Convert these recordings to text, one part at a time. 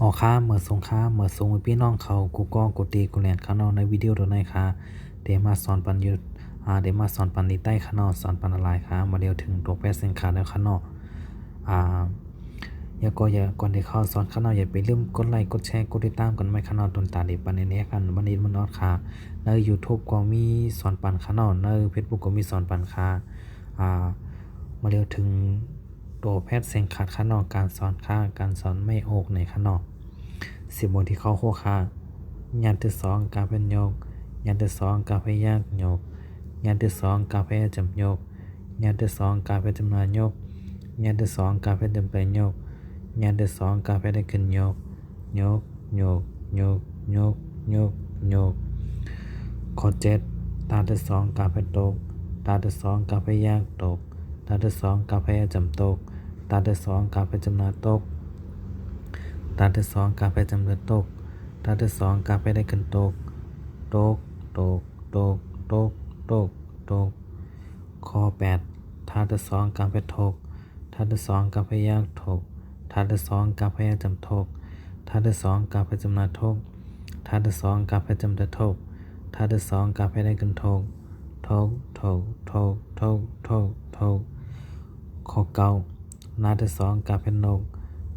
อ๋อค่ะเมื่อสงค่ะเมื่อสงพี่น้องเขากูก็กูตีกูแลนข้างนอกในวิดีโอตัวไหนค่ะเดี๋ยวมาสอนปันยุทธเดี๋ยวมาสอนปันดีใต้ข้างนอกสอนปันอะไรค่ะมาเดียวถึงตัวแปดเส้นขาดแล้วข้างนอกอ่าอย่าก่อนที่เข้าสอนข้างนอกอย่าไปลืมกดไลค์กดแชร์กดติดตามกันไหมข้างนอกตนตาเด็กปันในนี้กันวันนี้มันนอดค่ะใน YouTube ก็มีสอนปันข้างนอกใน Facebook ก็มีสอนปันค่ะอ่ามาเร็วถึงตัวแพทย์เส้นขาดข้างนอกการสอนการสอนไม่โอกในข้างนอก10 บทที่เขาโคค่ายันที่สองการเป็นโยกยันที่สองการพยากโยกยันที่สองการพยจำโยกยันที่สองการพยจำนานโยกยันที่สองการพยจำเป็นโยกยันที่สองการพยได้ขึ้นโยกโยกโยกโยกโยกโยกโยกข้อ7ตาที่สองการพยตกตาที่สองการพยากตกตาที่สองการพยจำตกตาที่สองการพยจำนาตกตาที่สองการพยจำเดือตกตาที่สองการพยได้ขึ้นตกตกตกตกตกตกตกข้อ8ท่าที่สองการพยทกท่าที่สองการพยากทกท่าที่สองการพยจำทกท่าที่สองการพยจำนาทกท่าที่สองการพยจำเดือทกท่าที่สองการพยได้ขึ้นทกทกทกทกทกทกทกข้อ9นาที่สองการพยนก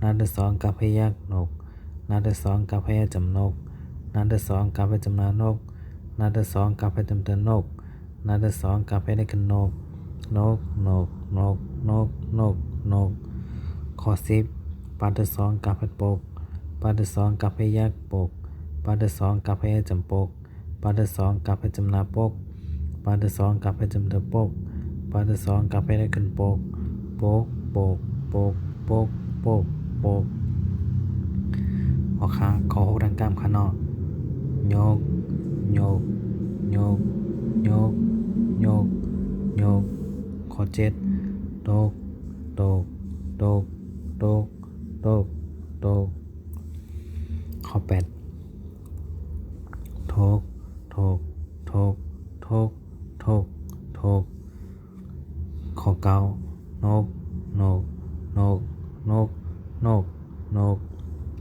นาที่สองการพยากนกนาที่สองการพยจำนกนาที่สองการพยจำนานกนาที่สองการพยจำเตือนนกนาที่สองการพยได้ขึ้นนกนกนกนกนกนกนกข้อ10ปาที่สองการพยปกปาที่สองการพยากปกปาที่สองการพยจำปกปาที่สองการพยจำนาปกปาที่สองการพยจำเตือนปกปาที่สองการพยได้ขึ้นปกปกปกปกปกปกปกออกขาขอหกดังกล้ามขานอกโยกโยกโยกโยกโยกโยกข้อ7ตกตกตกตกตกตกข้อ8ทกทกทกทกทกทกข้อ9นกนกนกนกนกนก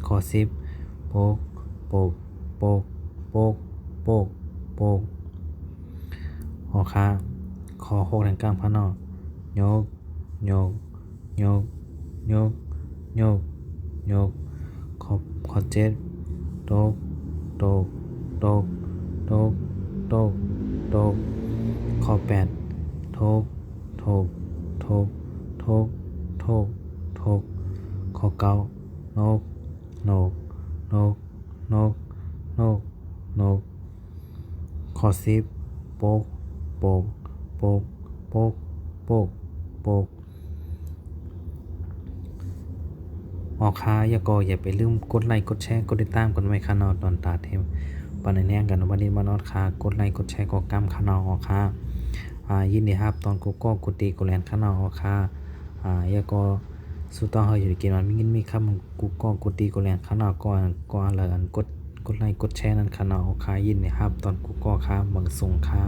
ข้อ10ปกปกปกปกปกปกหอค้าขอ6แห่งกลางพนอกโยกโยกโยกโยกโยกโยกข้อ7ตกตกตกตกตกตกข้อ8ทกทกทกทกทกทกข้อ9นกนกนกนกนกนกข้อ10ปกปกปกปกปกปกออกค้าอย่าไปลืมกดไลค์กดแชร์กดติดตามกันไว้ข้างนอกตอนตาเทมปันในแนงกันวันนี้มานอดค้ากดไลค์กดแชร์กดกล้ามข้างนอกออกค้ายินดีครับตอนกูก็กดตีกูแลนข้างนอกออกค้าก็สุดต้องเฮาอยู่ในเกมมันมีเงินมีคำกูก็กดตีกูแลนข้างนอกก่อนเลยกดไลค์กดแชร์นั่นข้างนอกออกค้ายินดีครับตอนกูก็ค้าบังส่งค้า